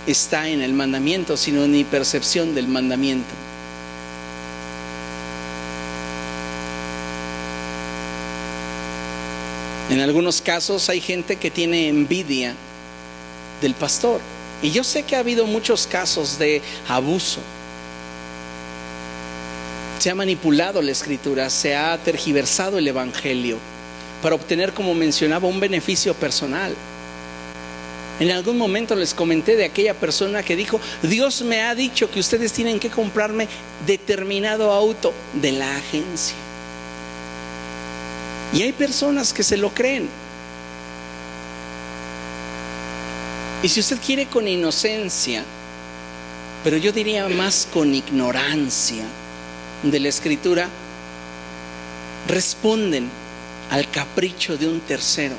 está en el mandamiento, sino en mi percepción del mandamiento. En algunos casos hay gente que tiene envidia del pastor. Y yo sé que ha habido muchos casos de abuso. Se ha manipulado la escritura, se ha tergiversado el evangelio para obtener, como mencionaba, un beneficio personal. En algún momento les comenté de aquella persona que dijo, Dios me ha dicho que ustedes tienen que comprarme determinado auto de la agencia. Y hay personas que se lo creen. Y si usted quiere, con inocencia, pero yo diría más con ignorancia de la Escritura, responden al capricho de un tercero,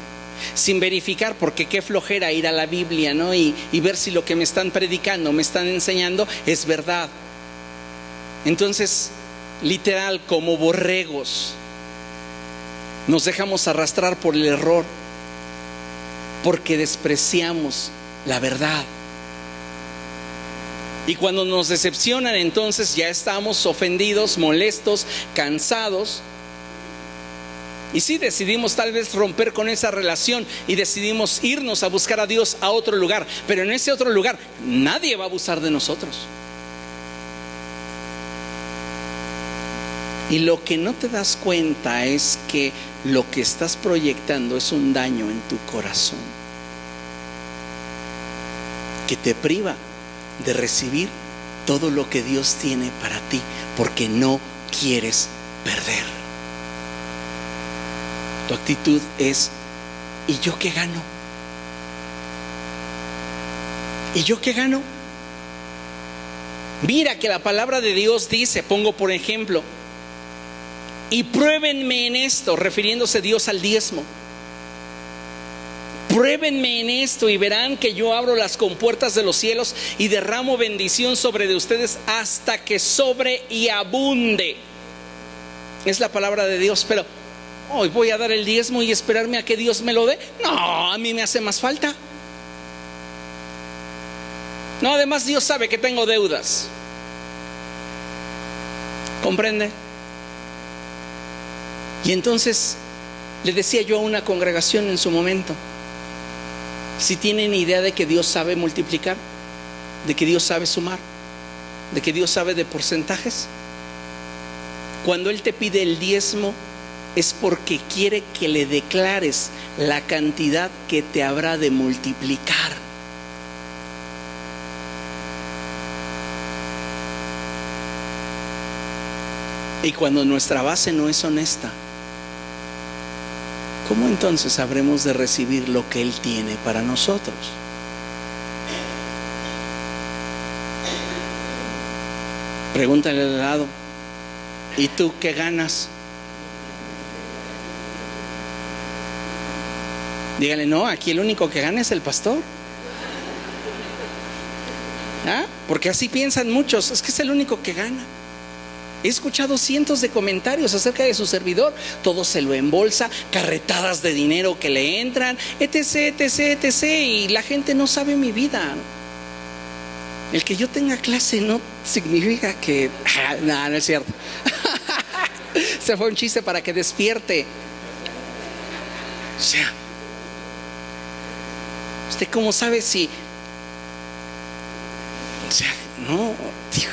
sin verificar, porque qué flojera ir a la Biblia, ¿no? Y ver si lo que me están predicando, me están enseñando, es verdad. Entonces, literal, como borregos, nos dejamos arrastrar por el error, porque despreciamos la verdad. Y cuando nos decepcionan, entonces ya estamos ofendidos, molestos, cansados. Y sí, decidimos tal vez romper con esa relación y decidimos irnos a buscar a Dios a otro lugar. Pero en ese otro lugar nadie va a abusar de nosotros. Y lo que no te das cuenta es que lo que estás proyectando es un daño en tu corazón, que te priva de recibir todo lo que Dios tiene para ti, porque no quieres perder. Tu actitud es: ¿y yo qué gano? ¿Y yo qué gano? Mira que la palabra de Dios dice, pongo por ejemplo, y pruébenme en esto, refiriéndose Dios al diezmo. Pruébenme en esto y verán que yo abro las compuertas de los cielos y derramo bendición sobre de ustedes hasta que sobre y abunde. Es la palabra de Dios. Pero hoy voy a dar el diezmo y esperarme a que Dios me lo dé. No, a mí me hace más falta. No, además Dios sabe que tengo deudas. ¿Comprende? Y entonces le decía yo a una congregación en su momento: si tienen idea de que Dios sabe multiplicar, de que Dios sabe sumar, de que Dios sabe de porcentajes, cuando Él te pide el diezmo es porque quiere que le declares la cantidad que te habrá de multiplicar. Y cuando nuestra base no es honesta, ¿cómo entonces habremos de recibir lo que Él tiene para nosotros? Pregúntale al lado: ¿y tú qué ganas? Dígale: no, aquí el único que gana es el pastor. ¿Ah? Porque así piensan muchos: es que es el único que gana. He escuchado cientos de comentarios acerca de su servidor. Todo se lo embolsa, carretadas de dinero que le entran, etc, etc, etc. Y la gente no sabe mi vida. El que yo tenga clase no significa que... no, no es cierto. Se fue un chiste para que despierte. O sea, ¿usted cómo sabe si... O sea, no, digo...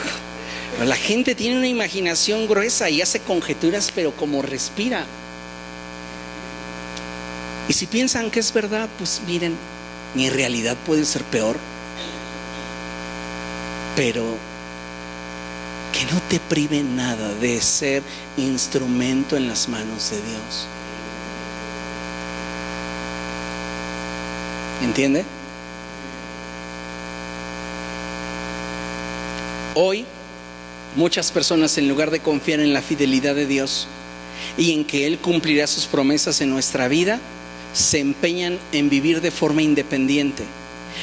La gente tiene una imaginación gruesa y hace conjeturas, pero como respira. Y si piensan que es verdad, pues miren, mi realidad puede ser peor. Pero que no te prive nada de ser instrumento en las manos de Dios. ¿Entiende? Hoy muchas personas, en lugar de confiar en la fidelidad de Dios y en que Él cumplirá sus promesas en nuestra vida, se empeñan en vivir de forma independiente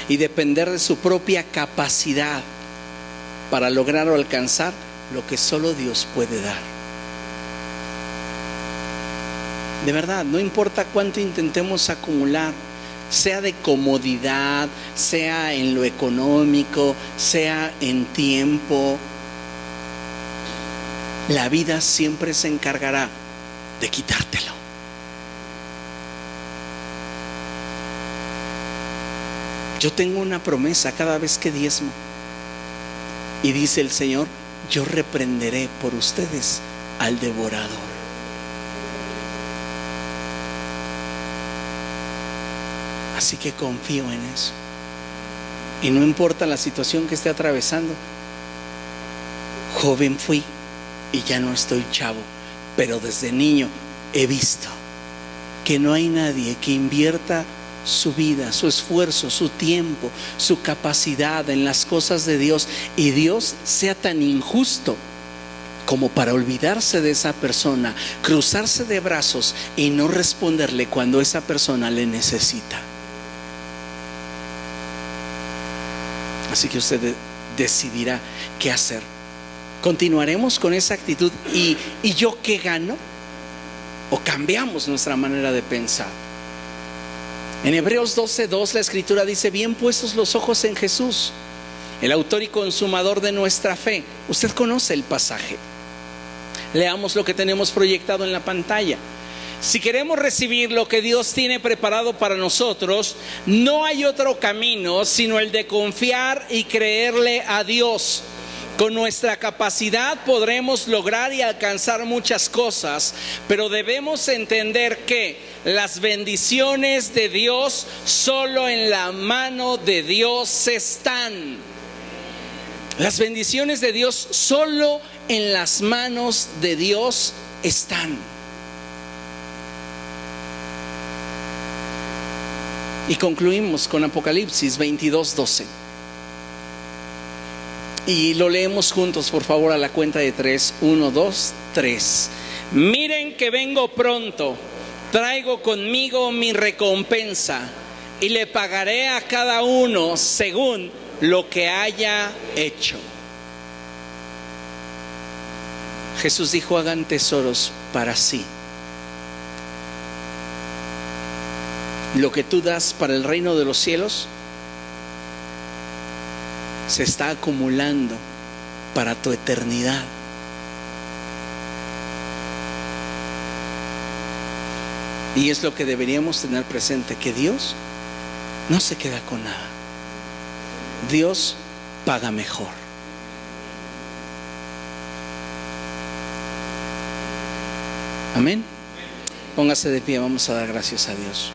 y depender de su propia capacidad para lograr o alcanzar lo que solo Dios puede dar. De verdad, no importa cuánto intentemos acumular, sea de comodidad, sea en lo económico, sea en tiempo, la vida siempre se encargará de quitártelo. Yo tengo una promesa cada vez que diezmo. Y dice el Señor: yo reprenderé por ustedes al devorador. Así que confío en eso. Y no importa la situación que esté atravesando. Joven fui y ya no estoy chavo, pero desde niño he visto que no hay nadie que invierta su vida, su esfuerzo, su tiempo, su capacidad en las cosas de Dios, y Dios sea tan injusto como para olvidarse de esa persona, cruzarse de brazos y no responderle cuando esa persona le necesita? Así que usted decidirá qué hacer. ¿Continuaremos con esa actitud y yo qué gano? ¿O cambiamos nuestra manera de pensar? En Hebreos 12:2 la Escritura dice: bien puestos los ojos en Jesús, el autor y consumador de nuestra fe. Usted conoce el pasaje. Leamos lo que tenemos proyectado en la pantalla. Si queremos recibir lo que Dios tiene preparado para nosotros, no hay otro camino sino el de confiar y creerle a Dios. Con nuestra capacidad podremos lograr y alcanzar muchas cosas, pero debemos entender que las bendiciones de Dios solo en la mano de Dios están. Las bendiciones de Dios solo en las manos de Dios están. Y concluimos con Apocalipsis 22:12. Y lo leemos juntos, por favor, a la cuenta de 3. 1, 2, 3. Miren que vengo pronto, traigo conmigo mi recompensa y le pagaré a cada uno según lo que haya hecho. Jesús dijo: hagan tesoros para sí. Lo que tú das para el reino de los cielos se está acumulando para tu eternidad. Y es lo que deberíamos tener presente, que Dios no se queda con nada. Dios paga mejor. Amén. Póngase de pie, vamos a dar gracias a Dios.